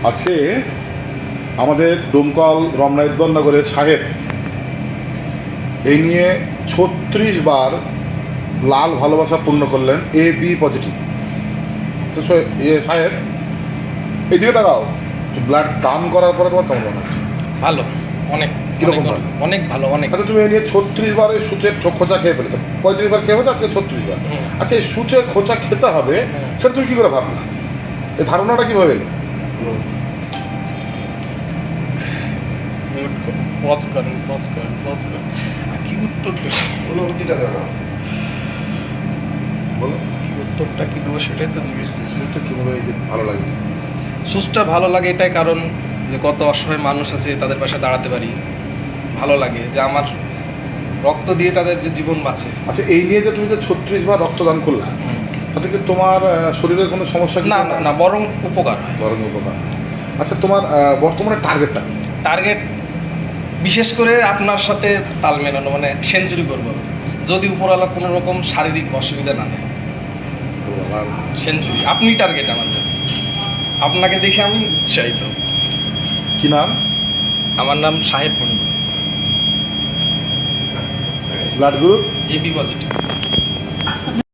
আজকে আমাদের দমকল রমনা ইদ্দনগরের সাহেব এই নিয়ে 36 বার লাল ভালোবাসা পূর্ণ করলেন AB পজিটিভ। তো সাহেব এই দিকে তাকাও, ব্লাড দান করার পরে তোমার কেমন মনে হচ্ছে? ভালো, অনেক কিরকম ভালো? অনেক ভালো, অনেক। আচ্ছা, তুমি এই নিয়ে 36 বার এই সূচের খোঁচা খেয়ে ফেলেছো, 35 বার খেয়ে ফেলেছো, আজকে 36 বার। আচ্ছা, এই সূচের খোঁচা খেতে হবে সেটা তুমি কি করে ভাবলা? এই ধারণাটা কিভাবে এলো? পজ করেন। কি উত্তর দেবো? বলো কি উত্তরটা কি দেবো সেটাই তো জিজ্ঞেস করছি। সূচটা কিভাবে এই যে ভালো লাগে? সুচটা ভালো লাগে এটাই কারণ যে কত অসহায় মানুষ আছে তাদের পাশে দাঁড়াতে পারি। ভালো লাগে যে আমার রক্ত দিয়ে তাদের যে জীবন বাঁচে। আচ্ছা, এই নিয়ে যে তুমি যে 36 বার রক্তদান করলা, তাতে কি তোমার শরীরের কোনো সমস্যা কি? না না না, বরং উপকার হয়। বরং উপকার। আচ্ছা, তোমার বর্তমানে টার্গেটটা? টার্গেট বিশেষ করে আপনার সাথে তাল মেলানো, মানে সেঞ্চুরি করবো যদি উপরওয়ালা কোনো রকম শারীরিক অসুবিধা না দেয়। সেঞ্চুরি আপনি টার্গেট আমাদের। আপনাকে দেখে আমি উৎসাহিত। কি নাম? আমার নাম সাহেব Mondal, blood group AB positive.